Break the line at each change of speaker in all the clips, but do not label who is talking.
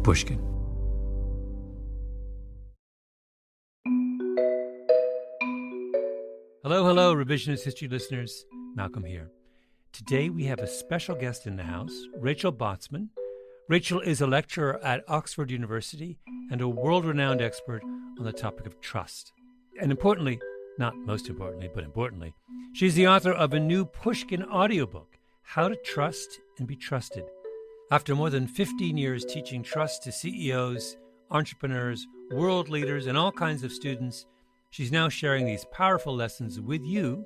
Pushkin. Hello, Revisionist History listeners. Malcolm here. Today we have a special guest in the house, Rachel Botsman. Rachel is a lecturer at Oxford University and a world-renowned expert on the topic of trust. And importantly, not most importantly, but importantly, she's the author of a new Pushkin audiobook, How to Trust and Be Trusted. After more than 15 years teaching trust to CEOs, entrepreneurs, world leaders, and all kinds of students, she's now sharing these powerful lessons with you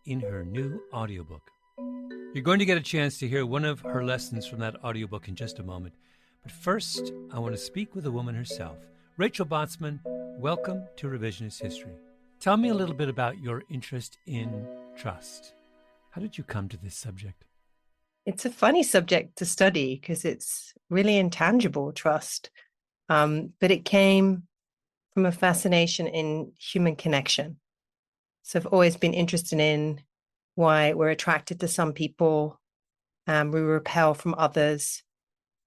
in her new audiobook. You're going to get a chance to hear one of her lessons from that audiobook in just a moment. But first, I want to speak with the woman herself. Rachel Botsman, welcome to Revisionist History. Tell me a little bit about your interest in trust. How did you come to this subject?
It's a funny subject to study because it's really intangible, trust. But it came from a fascination in human connection. So I've always been interested in why we're attracted to some people and we repel from others.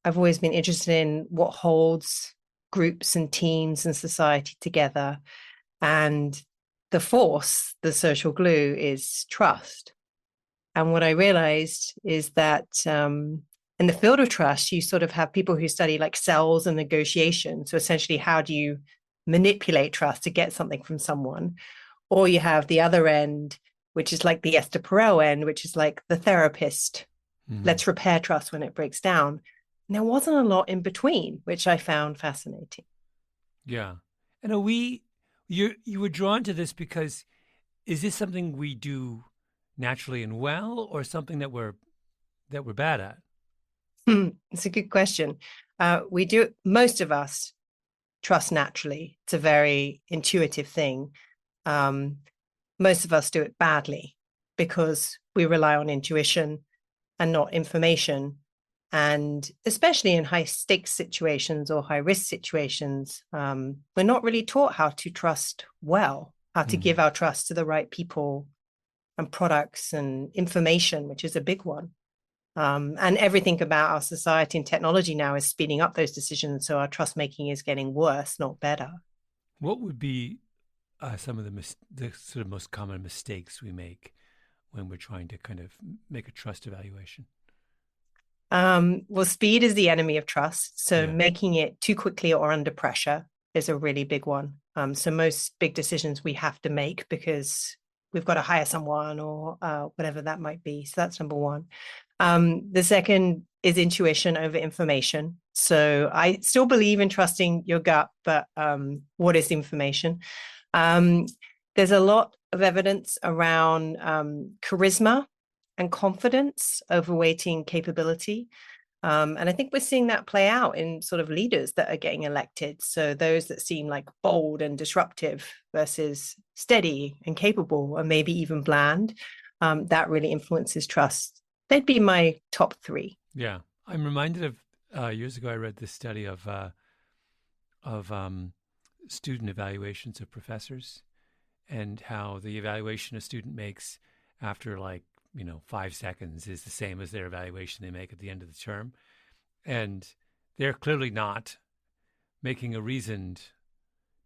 I've always been interested in what holds groups and teams and society together. And the force, the social glue, is trust. And what I realized is that in the field of trust, you sort of have people who study like sales and negotiation. So essentially, how do you manipulate trust to get something from someone? Or you have the other end, which is like the Esther Perel end, which is like the therapist. Mm-hmm. Let's repair trust when it breaks down. And there wasn't a lot in between, which I found fascinating.
Yeah. And you were drawn to this because is this something we do naturally and well, or something that we're bad at?
It's a good question. We do, most of us trust naturally. It's a very intuitive thing. Most of us do it badly because we rely on intuition and not information. And especially in high stakes situations or high risk situations, we're not really taught how to trust well, how to give our trust to the right people and products and information, which is a big one. And everything about our society and technology now is speeding up those decisions. So our trust making is getting worse, not better.
What would be some of the sort of most common mistakes we make when we're trying to kind of make a trust evaluation?
Well, speed is the enemy of trust. So
Yeah.
Making it too quickly or under pressure is a really big one. So most big decisions we have to make because we've got to hire someone or whatever that might be. So that's number one. The second is intuition over information. So I still believe in trusting your gut, but what is information? There's a lot of evidence around charisma and confidence overweighting capability. And I think we're seeing that play out in sort of leaders that are getting elected. So those that seem like bold and disruptive versus steady and capable, or maybe even bland, that really influences trust. They'd be my top three.
Yeah. I'm reminded of years ago, I read this study of student evaluations of professors and how the evaluation a student makes after 5 seconds is the same as their evaluation they make at the end of the term. And they're clearly not making a reasoned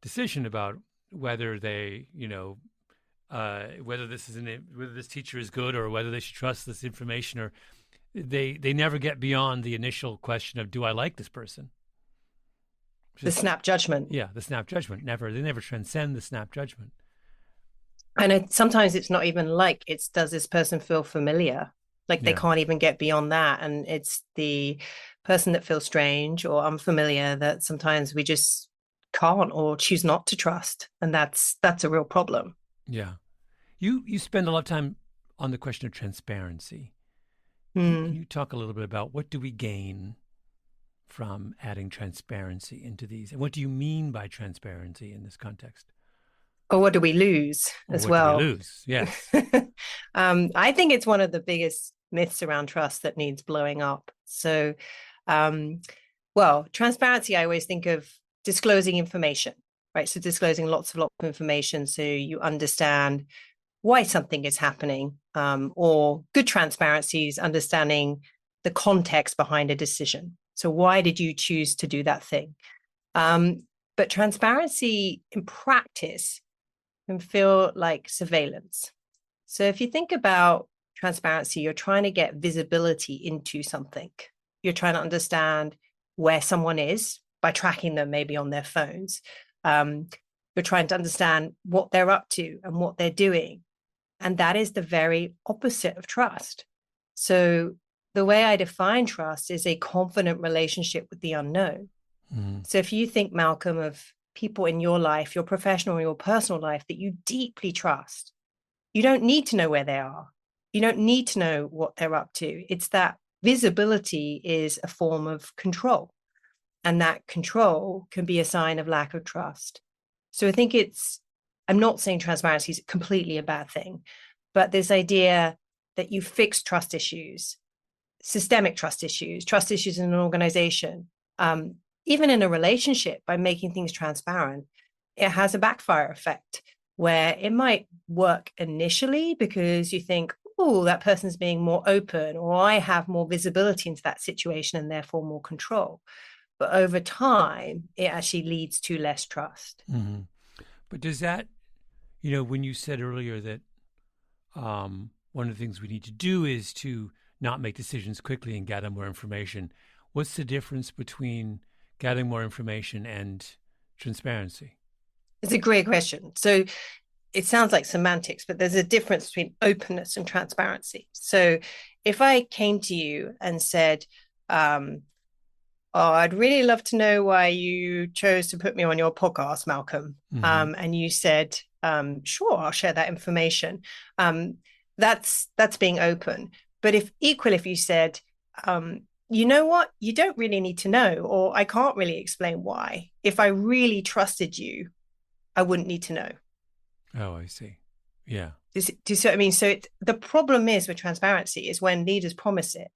decision about whether they, whether this teacher is good or whether they should trust this information, or they never get beyond the initial question of, do I like this person?
The snap judgment.
Yeah, the snap judgment. They never transcend the snap judgment.
And sometimes it's not even it's, does this person feel familiar? They can't even get beyond that. And it's the person that feels strange or unfamiliar that sometimes we just can't or choose not to trust. And that's a real problem.
Yeah. You spend a lot of time on the question of transparency. Can you talk a little bit about what do we gain from adding transparency into these? And what do you mean by transparency in this context?
Or what do we lose as well?
What do we lose? Yes.
I think it's one of the biggest myths around trust that needs blowing up. So, transparency, I always think of disclosing information, right? So disclosing lots of information so you understand why something is happening, or good transparency is understanding the context behind a decision. So why did you choose to do that thing? But transparency in practice can feel like surveillance. So if you think about transparency, you're trying to get visibility into something. You're trying to understand where someone is by tracking them maybe on their phones. You're trying to understand what they're up to and what they're doing. And that is the very opposite of trust. So the way I define trust is a confident relationship with the unknown. Mm. So if you think, Malcolm, of people in your life, your professional or your personal life that you deeply trust, you don't need to know where they are. You don't need to know what they're up to. It's that visibility is a form of control. And that control can be a sign of lack of trust. So I think I'm not saying transparency is completely a bad thing, but this idea that you fix trust issues, systemic trust issues in an organization, even in a relationship, by making things transparent, it has a backfire effect where it might work initially because you think, oh, that person's being more open, or I have more visibility into that situation and therefore more control. But over time, it actually leads to less trust.
Mm-hmm. But does that, when you said earlier that one of the things we need to do is to not make decisions quickly and gather more information, what's the difference between gathering more information and transparency?
It's a great question. So it sounds like semantics, but there's a difference between openness and transparency. So if I came to you and said, I'd really love to know why you chose to put me on your podcast, Malcolm. Mm-hmm. And you said, sure, I'll share that information. That's being open. But if you said, you know what, you don't really need to know, or I can't really explain why. If I really trusted you, I wouldn't need to know.
Oh, I see. Yeah.
Do you see what I mean? So the problem is with transparency is when leaders promise it,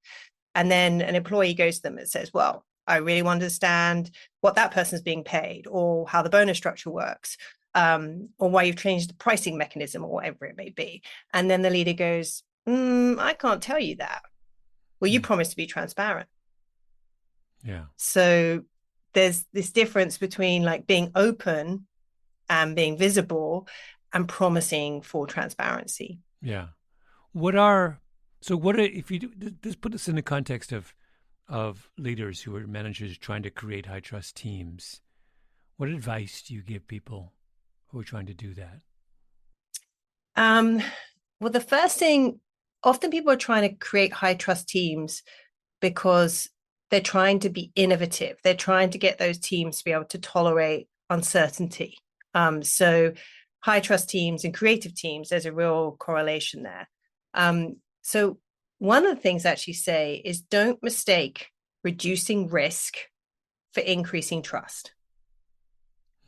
and then an employee goes to them and says, well, I really want to understand what that person's being paid, or how the bonus structure works, or why you've changed the pricing mechanism, or whatever it may be. And then the leader goes, I can't tell you that. Well, you promised to be transparent.
Yeah.
So there's this difference between like being open and being visible and promising for transparency.
Yeah. If you do this, put us in the context of leaders who are managers trying to create high trust teams, what advice do you give people who are trying to do that?
Well, the first thing, often people are trying to create high trust teams because they're trying to be innovative. They're trying to get those teams to be able to tolerate uncertainty. So high trust teams and creative teams, there's a real correlation there. So one of the things I actually say is don't mistake reducing risk for increasing trust.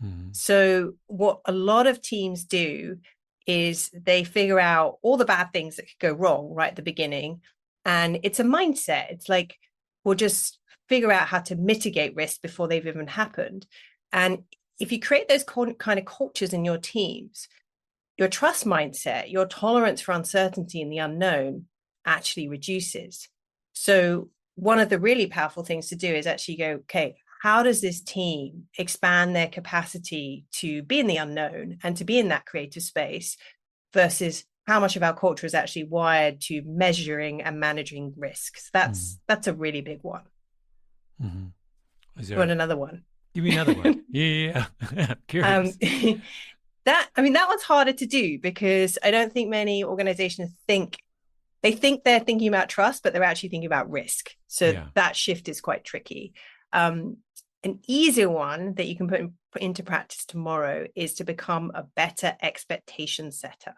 Mm-hmm. So what a lot of teams do is they figure out all the bad things that could go wrong right at the beginning. And it's a mindset. It's like, we'll just figure out how to mitigate risk before they've even happened. And if you create those kind of cultures in your teams, your trust mindset, your tolerance for uncertainty and the unknown actually reduces. So one of the really powerful things to do is actually go, okay, how does this team expand their capacity to be in the unknown and to be in that creative space versus how much of our culture is actually wired to measuring and managing risks? That's a really big one. Mm-hmm. You want another one?
Give me another one. Yeah. Curious.
That one's harder to do because I don't think many organizations think they're thinking about trust, but they're actually thinking about risk. So that shift is quite tricky. An easier one that you can put into practice tomorrow is to become a better expectation setter.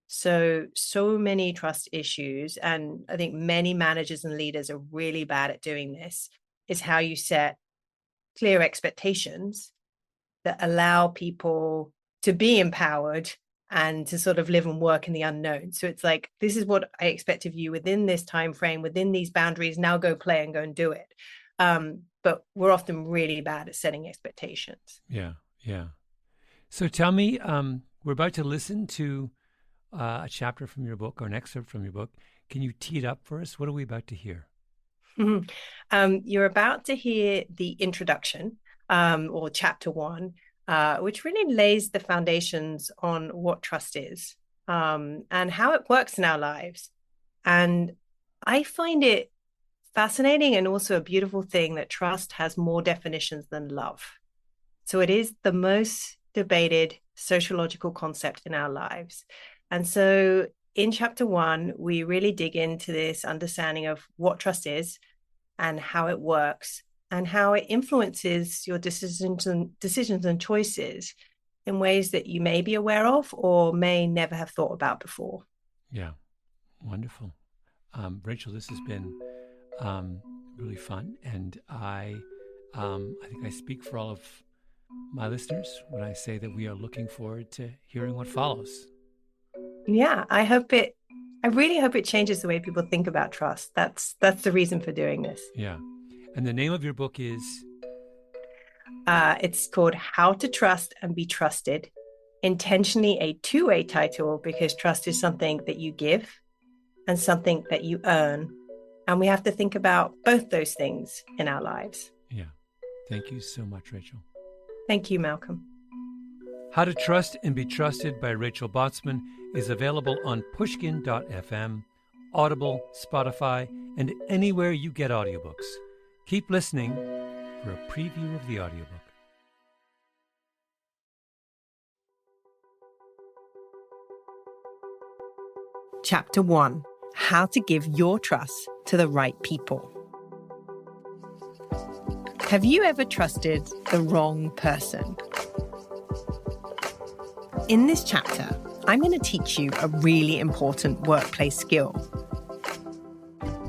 So many trust issues, and I think many managers and leaders are really bad at doing this, is how you set clear expectations that allow people to be empowered and to sort of live and work in the unknown. So it's like, this is what I expect of you within this time frame, within these boundaries. Now go play and go and do it. But we're often really bad at setting expectations.
Yeah. So tell me, we're about to listen to a chapter from your book or an excerpt from your book. Can you tee it up for us? What are we about to hear?
Mhm. You're about to hear the introduction, or chapter one, which really lays the foundations on what trust is, and how it works in our lives. And I find it fascinating and also a beautiful thing that trust has more definitions than love. So it is the most debated sociological concept in our lives. And so in chapter one, we really dig into this understanding of what trust is and how it works and how it influences your decisions and choices in ways that you may be aware of or may never have thought about before.
Yeah, wonderful. Rachel, this has been really fun, and I think I speak for all of my listeners when I say that we are looking forward to hearing what follows.
Yeah, I really hope it changes the way people think about trust. That's the reason for doing this.
Yeah. And the name of your book is?
It's called How to Trust and Be Trusted. Intentionally a two-way title because trust is something that you give and something that you earn. And we have to think about both those things in our lives.
Yeah. Thank you so much, Rachel.
Thank you, Malcolm.
How to Trust and Be Trusted by Rachel Botsman is available on Pushkin.fm, Audible, Spotify, and anywhere you get audiobooks. Keep listening for a preview of the audiobook.
Chapter 1: How to Give Your Trust to the Right People. Have you ever trusted the wrong person? In this chapter, I'm going to teach you a really important workplace skill: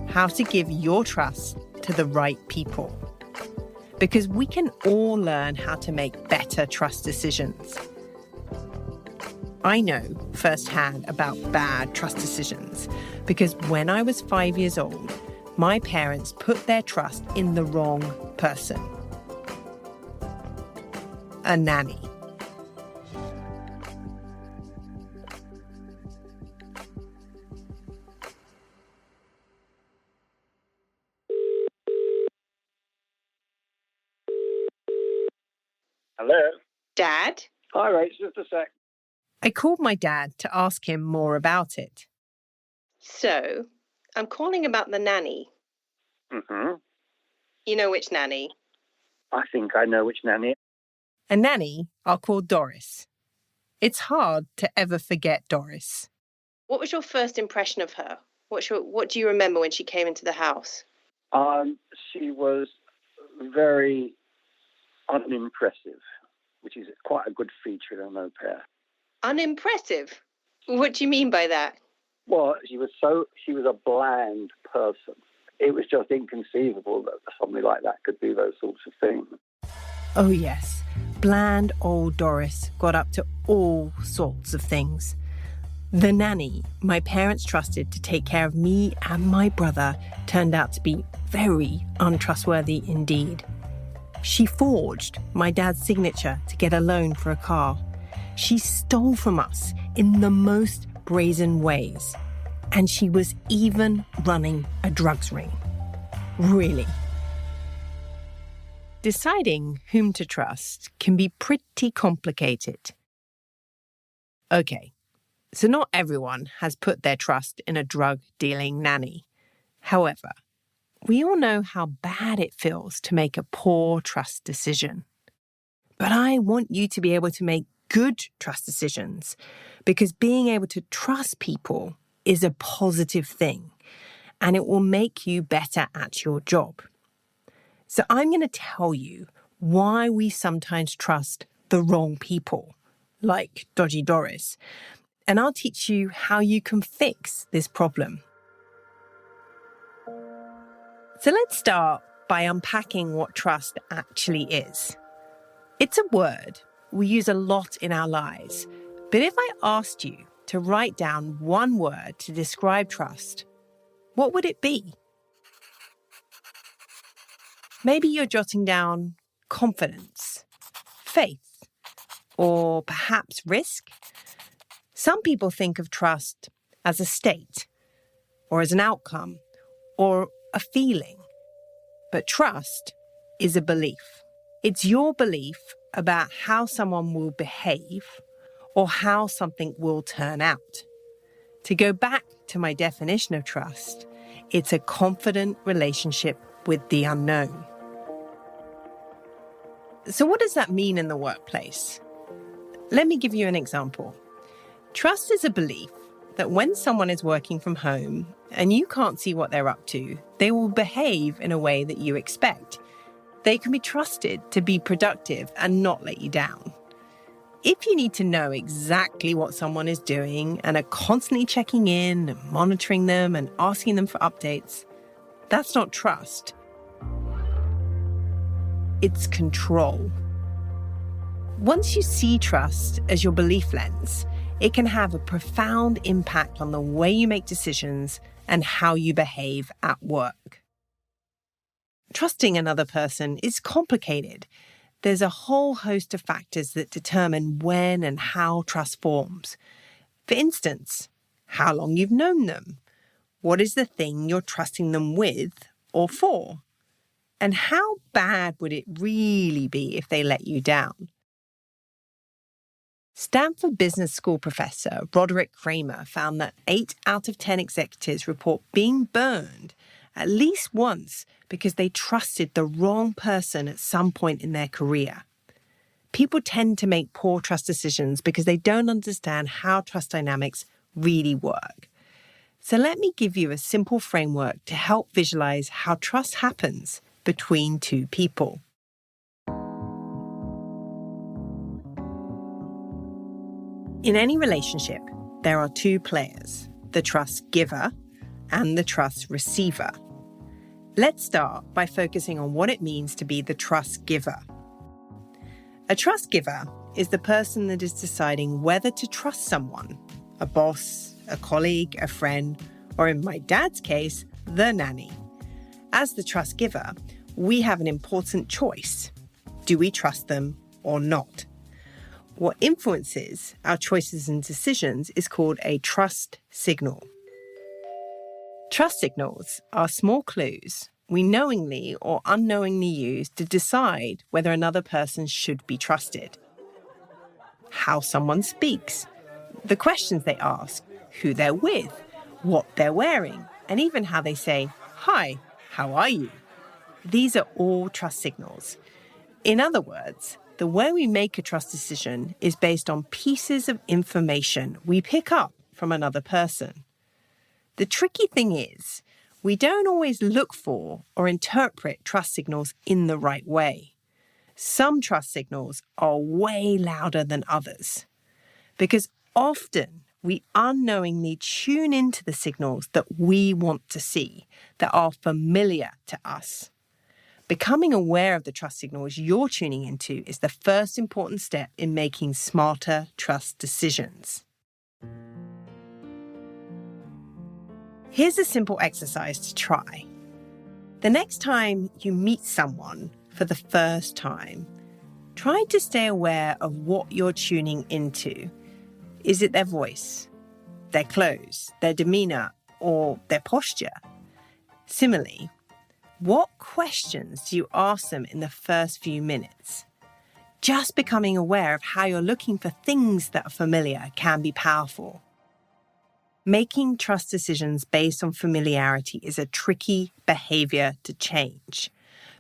how to give your trust to the right people. Because we can all learn how to make better trust decisions. I know firsthand about bad trust decisions because when I was 5 years old, my parents put their trust in the wrong person: a nanny.
Hello?
Dad?
Hi, Rach, just a sec.
I called my dad to ask him more about it. So, I'm calling about the nanny.
Mm-hmm.
You know which nanny?
I think I know which nanny.
A nanny I'll call Doris. It's hard to ever forget Doris. What was your first impression of her? What do you remember when she came into the house?
She was very unimpressive, which is quite a good feature in an au pair.
Unimpressive? What do you mean by that?
Well, she was a bland person. It was just inconceivable that somebody like that could do those sorts of things.
Oh yes, bland old Doris got up to all sorts of things. The nanny my parents trusted to take care of me and my brother turned out to be very untrustworthy indeed. She forged my dad's signature to get a loan for a car. She stole from us in the most brazen ways. And she was even running a drugs ring. Really. Deciding whom to trust can be pretty complicated. Okay, so not everyone has put their trust in a drug-dealing nanny. However, we all know how bad it feels to make a poor trust decision. But I want you to be able to make good trust decisions because being able to trust people is a positive thing and it will make you better at your job. So I'm going to tell you why we sometimes trust the wrong people, like Dodgy Doris, and I'll teach you how you can fix this problem. So let's start by unpacking what trust actually is. It's a word we use a lot in our lives, but if I asked you to write down one word to describe trust, what would it be? Maybe you're jotting down confidence, faith, or perhaps risk. Some people think of trust as a state, or as an outcome, or a feeling. But trust is a belief. It's your belief about how someone will behave or how something will turn out. To go back to my definition of trust, it's a confident relationship with the unknown. So what does that mean in the workplace? Let me give you an example. Trust is a belief that when someone is working from home and you can't see what they're up to, they will behave in a way that you expect. They can be trusted to be productive and not let you down. If you need to know exactly what someone is doing and are constantly checking in and monitoring them and asking them for updates, that's not trust. It's control. Once you see trust as your belief lens, it can have a profound impact on the way you make decisions and how you behave at work. Trusting another person is complicated. There's a whole host of factors that determine when and how trust forms. For instance, how long you've known them, what is the thing you're trusting them with or for, and how bad would it really be if they let you down? Stanford Business School professor Roderick Kramer found that 8 out of 10 executives report being burned at least once because they trusted the wrong person at some point in their career. People tend to make poor trust decisions because they don't understand how trust dynamics really work. So let me give you a simple framework to help visualize how trust happens between two people. In any relationship, there are two players, the trust giver and the trust receiver. Let's start by focusing on what it means to be the trust giver. A trust giver is the person that is deciding whether to trust someone, a boss, a colleague, a friend, or in my dad's case, the nanny. As the trust giver, we have an important choice. Do we trust them or not? What influences our choices and decisions is called a trust signal. Trust signals are small clues we knowingly or unknowingly use to decide whether another person should be trusted. How someone speaks, the questions they ask, who they're with, what they're wearing, and even how they say, "Hi, how are you?" These are all trust signals. In other words, the way we make a trust decision is based on pieces of information we pick up from another person. The tricky thing is, we don't always look for or interpret trust signals in the right way. Some trust signals are way louder than others, because often we unknowingly tune into the signals that we want to see, that are familiar to us. Becoming aware of the trust signals you're tuning into is the first important step in making smarter trust decisions. Here's a simple exercise to try. The next time you meet someone for the first time, try to stay aware of what you're tuning into. Is it their voice, their clothes, their demeanor, or their posture? Similarly, what questions do you ask them in the first few minutes? Just becoming aware of how you're looking for things that are familiar can be powerful. Making trust decisions based on familiarity is a tricky behavior to change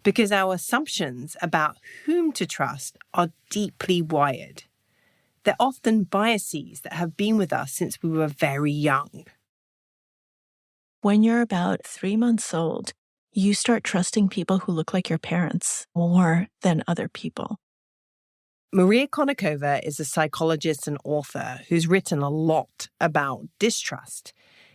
because our assumptions about whom to trust are deeply wired. They're often biases that have been with us since we were very young.
When you're about 3 months old, you start trusting people who look like your parents more than other people.
Maria Konnikova is a psychologist and author who's written a lot about distrust.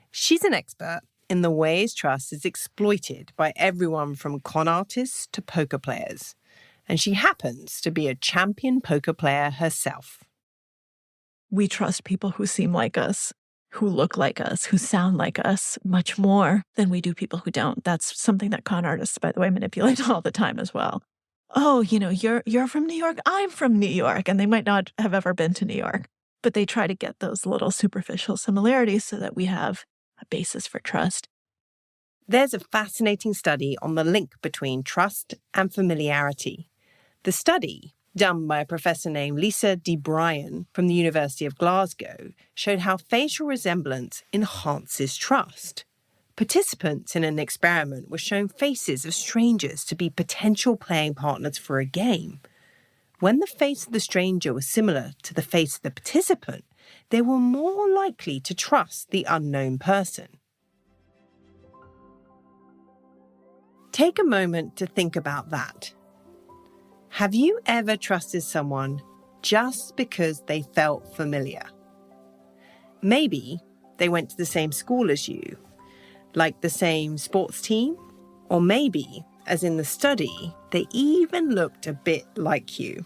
She's an expert in the ways trust is exploited by everyone from con artists to poker players. And she happens to be a champion poker player herself.
We trust people who seem like us, who look like us, who sound like us much more than we do people who don't. That's something that con artists, by the way, manipulate all the time as well. Oh, you're from New York, I'm from New York, and they might not have ever been to New York, but they try to get those little superficial similarities so that we have a basis for trust.
There's a fascinating study on the link between trust and familiarity. The study, done by a professor named Lisa D. Bryan from the University of Glasgow, showed how facial resemblance enhances trust. Participants in an experiment were shown faces of strangers to be potential playing partners for a game. When the face of the stranger was similar to the face of the participant, they were more likely to trust the unknown person. Take a moment to think about that. Have you ever trusted someone just because they felt familiar? Maybe they went to the same school as you, like the same sports team, or maybe, as in the study, they even looked a bit like you.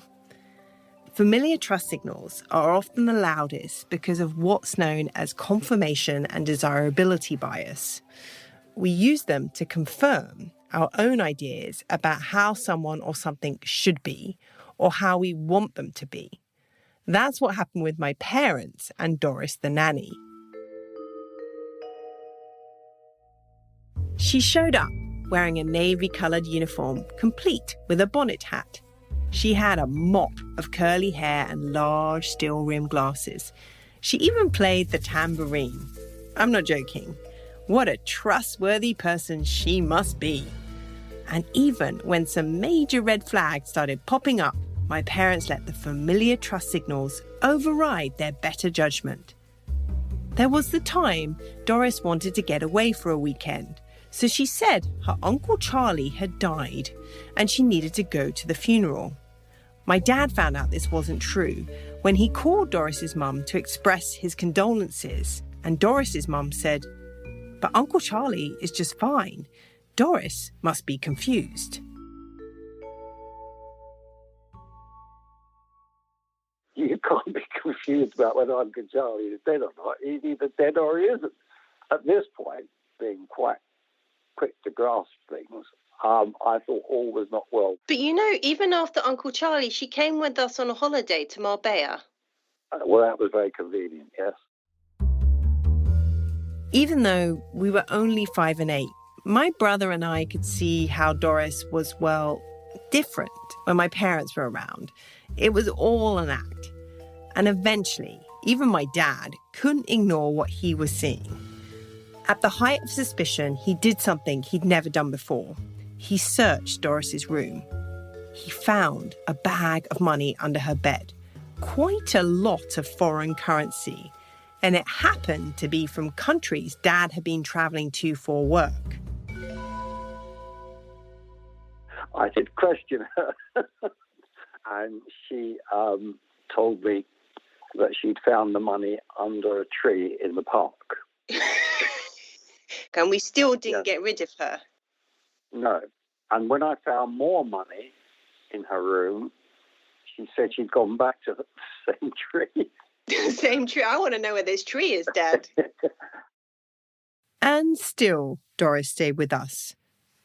Familiar trust signals are often the loudest because of what's known as confirmation and desirability bias. We use them to confirm our own ideas about how someone or something should be, or how we want them to be. That's what happened with my parents and Doris the nanny. She showed up wearing a navy-coloured uniform, complete with a bonnet hat. She had a mop of curly hair and large steel-rimmed glasses. She even played the tambourine. I'm not joking. What a trustworthy person she must be. And even when some major red flags started popping up, my parents let the familiar trust signals override their better judgment. There was the time Doris wanted to get away for a weekend, so she said her Uncle Charlie had died and she needed to go to the funeral. My dad found out this wasn't true when he called Doris's mum to express his condolences, and Doris's mum said, "But Uncle Charlie is just fine. Doris must be confused."
You can't be confused about whether Uncle Charlie is dead or not. He's either dead or he isn't. At this point, being quite quick to grasp things, I thought all was not well.
But you know, even after Uncle Charlie, she came with us on a holiday to Marbella.
Well, that was very convenient, yes.
Even though we were only 5 and 8, my brother and I could see how Doris was, well, different when my parents were around. It was all an act. And eventually, even my dad couldn't ignore what he was seeing. At the height of suspicion, he did something he'd never done before. He searched Doris's room. He found a bag of money under her bed, quite a lot of foreign currency, and it happened to be from countries Dad had been travelling to for work.
I did question her, and she told me that she'd found the money under a tree in the park.
And we still didn't get rid of her.
No. And when I found more money in her room, she said she'd gone back to the same tree.
Same tree? I want to know where this tree is, Dad. And still, Doris stayed with us.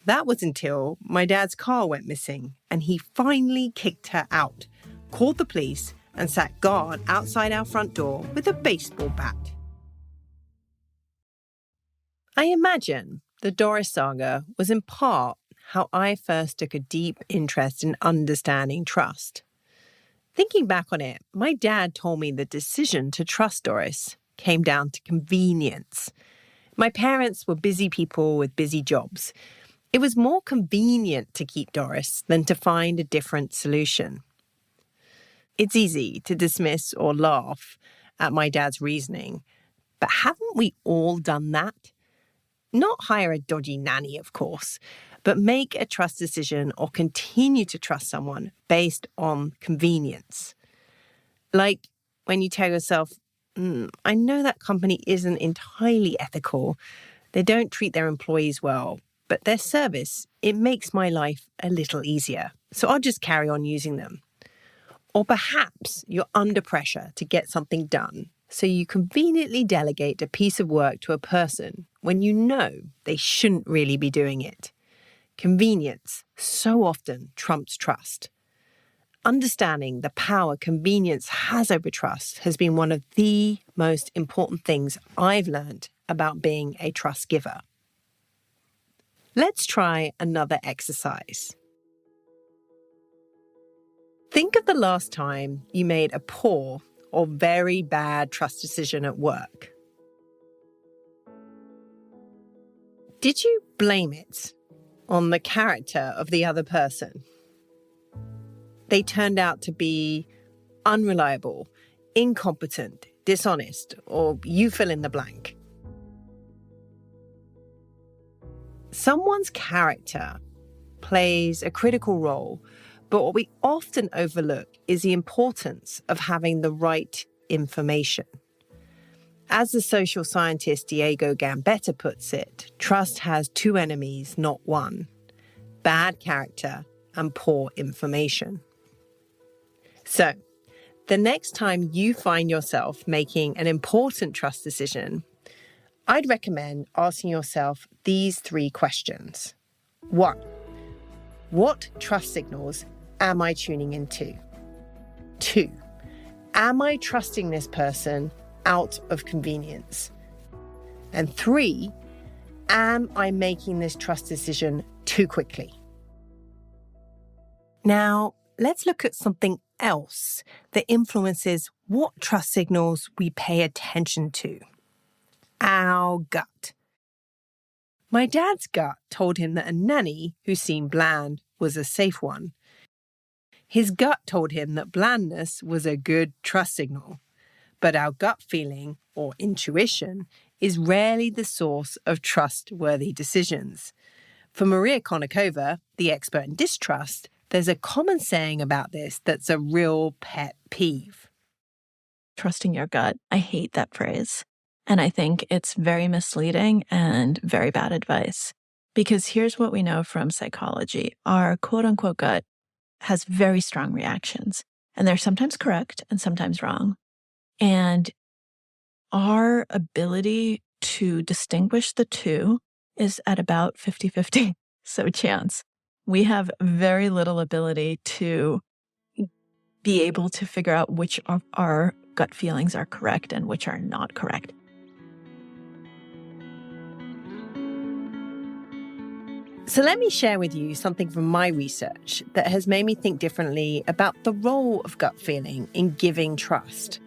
That was until my dad's car went missing and he finally kicked her out, called the police and sat guard outside our front door with a baseball bat. I imagine the Doris saga was in part how I first took a deep interest in understanding trust. Thinking back on it, my dad told me the decision to trust Doris came down to convenience. My parents were busy people with busy jobs. It was more convenient to keep Doris than to find a different solution. It's easy to dismiss or laugh at my dad's reasoning, but haven't we all done that? Not hire a dodgy nanny, of course, but make a trust decision or continue to trust someone based on convenience. Like when you tell yourself, I know that company isn't entirely ethical. They don't treat their employees well, but their service, it makes my life a little easier. So I'll just carry on using them. Or perhaps you're under pressure to get something done, so you conveniently delegate a piece of work to a person when you know they shouldn't really be doing it. Convenience so often trumps trust. Understanding the power convenience has over trust has been one of the most important things I've learned about being a trust giver. Let's try another exercise. Think of the last time you made a poor or very bad trust decision at work. Did you blame it on the character of the other person? They turned out to be unreliable, incompetent, dishonest, or you fill in the blank. Someone's character plays a critical role, but what we often overlook is the importance of having the right information. As the social scientist Diego Gambetta puts it, trust has two enemies, not one: bad character and poor information. So, the next time you find yourself making an important trust decision, I'd recommend asking yourself these 3 questions. 1. What trust signals am I tuning into? 2. Am I trusting this person out of convenience? And 3, am I making this trust decision too quickly? Now, let's look at something else that influences what trust signals we pay attention to. Our gut. My dad's gut told him that a nanny who seemed bland was a safe one. His gut told him that blandness was a good trust signal. But our gut feeling, or intuition, is rarely the source of trustworthy decisions. For Maria Konnikova, the expert in distrust, there's a common saying about this that's a real pet peeve.
Trusting your gut. I hate that phrase. And I think it's very misleading and very bad advice. Because here's what we know from psychology. Our quote-unquote gut has very strong reactions. And they're sometimes correct and sometimes wrong. And our ability to distinguish the two is at about 50-50. So chance. We have very little ability to be able to figure out which of our gut feelings are correct and which are not correct.
So let me share with you something from my research that has made me think differently about the role of gut feeling in giving trust.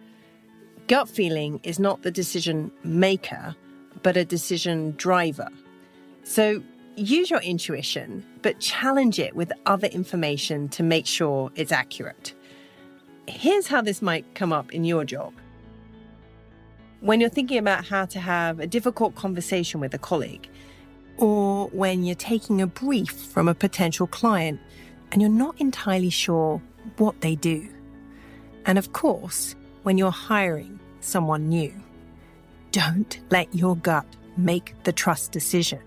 Gut feeling is not the decision maker, but a decision driver. So use your intuition, but challenge it with other information to make sure it's accurate. Here's how this might come up in your job. When you're thinking about how to have a difficult conversation with a colleague, or when you're taking a brief from a potential client and you're not entirely sure what they do. And of course, when you're hiring someone new, don't let your gut make the trust decision.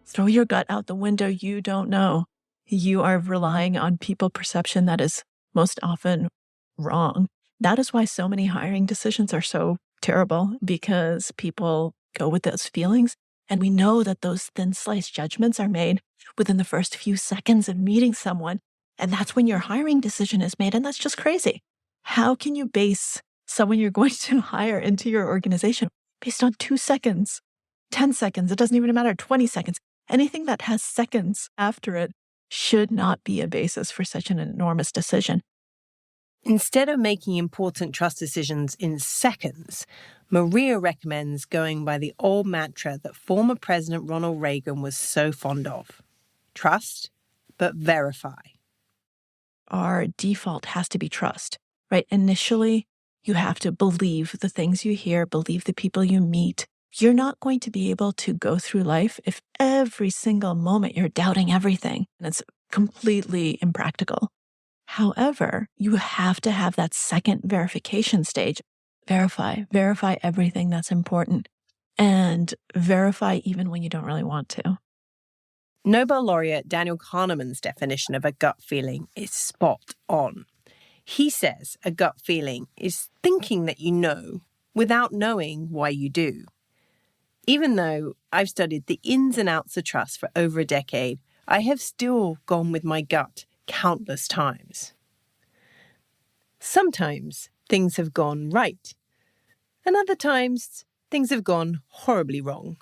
Throw your gut out the window. You don't know. You are relying on people perception that is most often wrong. That is why so many hiring decisions are so terrible, because people go with those feelings. And we know that those thin sliced judgments are made within the first few seconds of meeting someone. And that's when your hiring decision is made. And that's just crazy. How can you base someone you're going to hire into your organization based on 2 seconds, 10 seconds? It doesn't even matter, 20 seconds. Anything that has seconds after it should not be a basis for such an enormous decision.
Instead of making important trust decisions in seconds, Maria recommends going by the old mantra that former President Ronald Reagan was so fond of. Trust, but verify.
Our default has to be trust, right? Initially, you have to believe the things you hear, believe the people you meet. You're not going to be able to go through life if every single moment you're doubting everything, and it's completely impractical. However, you have to have that second verification stage. Verify everything that's important, and verify even when you don't really want to.
Nobel laureate Daniel Kahneman's definition of a gut feeling is spot on. He says a gut feeling is thinking that you know without knowing why you do. Even though I've studied the ins and outs of trust for over a decade, I have still gone with my gut countless times.
Sometimes things have gone right, and other times things have gone horribly wrong.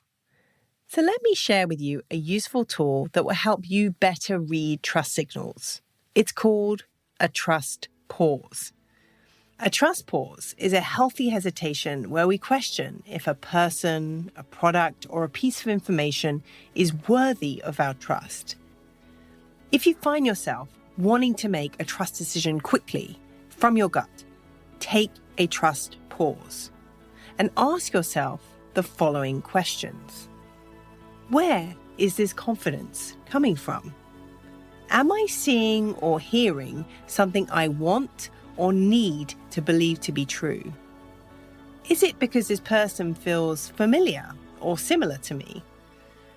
So let me share with you a useful tool that will help you better read trust signals. It's called a trust pause. A trust pause is a healthy hesitation where we question if a person, a product, or a piece of information is worthy of our trust. If you find yourself wanting to make a trust decision quickly from your gut, take a trust pause and ask yourself the following questions. Where is this confidence coming from? Am I seeing or hearing something I want or need to believe to be true? Is it because this person feels familiar or similar to me?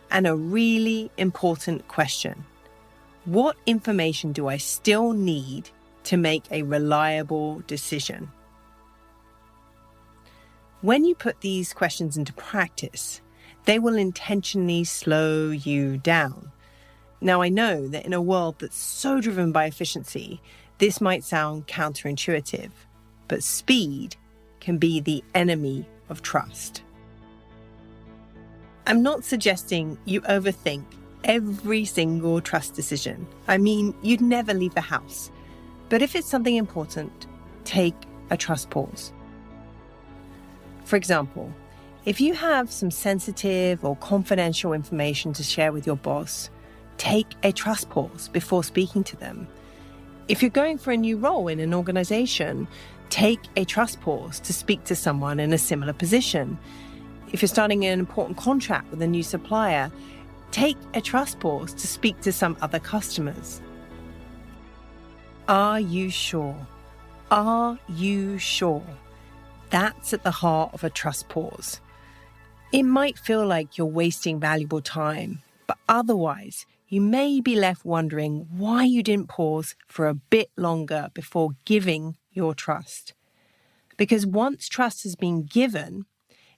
And a really important question: what information do I still need to make a reliable decision? When you put these questions into practice, they will intentionally slow you down. Now, I know that in a world that's so driven by efficiency, this might sound counterintuitive, but speed can be the enemy of trust. I'm not suggesting you overthink every single trust decision. I mean, you'd never leave the house. But if it's something important, take a trust pause. For example, if you have some sensitive or confidential information to share with your boss, take a trust pause before speaking to them. If you're going for a new role in an organization, take a trust pause to speak to someone in a similar position. If you're starting an important contract with a new supplier, take a trust pause to speak to some other customers. Are you sure? Are you sure? That's at the heart of a trust pause. It might feel like you're wasting valuable time, but otherwise, you may be left wondering why you didn't pause for a bit longer before giving your trust. Because once trust has been given,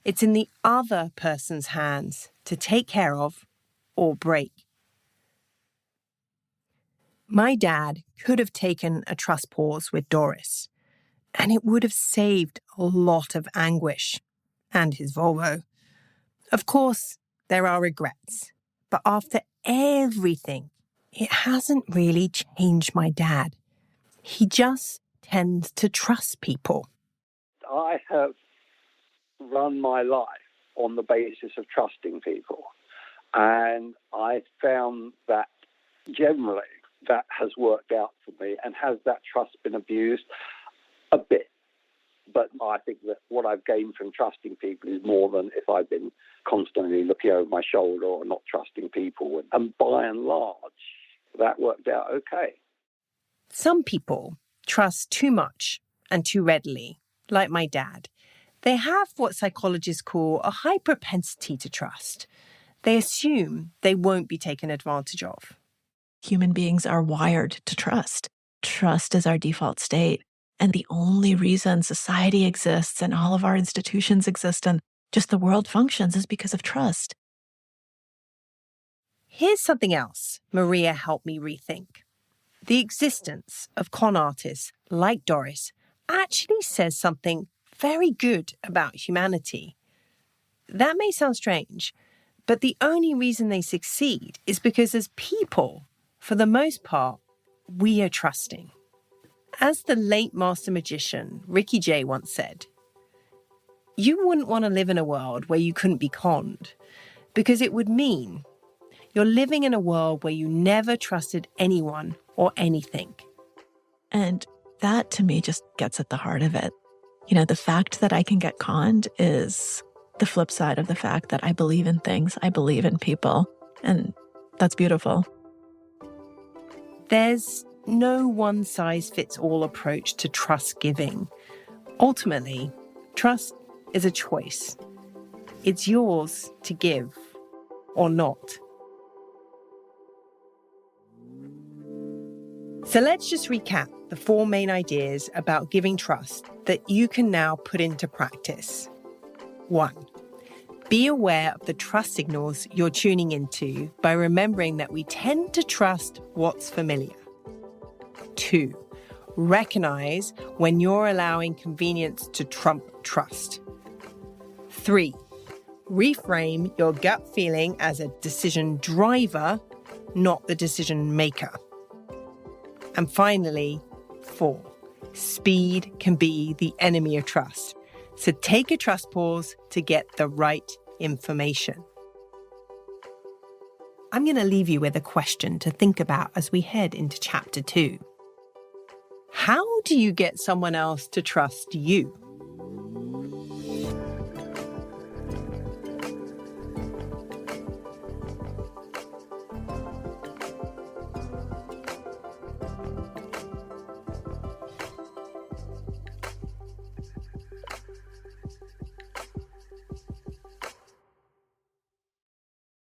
it's in the other person's hands to take care of or break. My dad could have taken a trust pause with Doris, and it would have saved a lot of anguish and his Volvo. Of course, there are regrets, but after everything, it hasn't really changed my dad. He just tends to trust people.
I have run my life on the basis of trusting people. And I found that generally that has worked out for me. And has that trust been abused? A bit. But I think that what I've gained from trusting people is more than if I've been constantly looking over my shoulder or not trusting people. And by and large, that worked out okay.
Some people trust too much and too readily, like my dad. They have what psychologists call a high propensity to trust. They assume they won't be taken advantage of.
Human beings are wired to trust. Trust is our default state. And the only reason society exists and all of our institutions exist and just the world functions is because of trust.
Here's something else Maria helped me rethink. The existence of con artists like Doris actually says something very good about humanity. That may sound strange, but the only reason they succeed is because as people, for the most part, we are trusting. As the late master magician Ricky Jay once said, you wouldn't want to live in a world where you couldn't be conned, because it would mean you're living in a world where you never trusted anyone or anything.
And that, to me, just gets at the heart of it. You know, the fact that I can get conned is the flip side of the fact that I believe in things, I believe in people, and that's beautiful.
There's no one-size-fits-all approach to trust giving. Ultimately, trust is a choice. It's yours to give or not. So let's just recap the 4 main ideas about giving trust that you can now put into practice. 1. Be aware of the trust signals you're tuning into by remembering that we tend to trust what's familiar. 2. Recognize when you're allowing convenience to trump trust. 3. Reframe your gut feeling as a decision driver, not the decision maker. And finally, 4. Speed can be the enemy of trust. So take a trust pause to get the right information. I'm going to leave you with a question to think about as we head into chapter 2. How do you get someone else to trust you?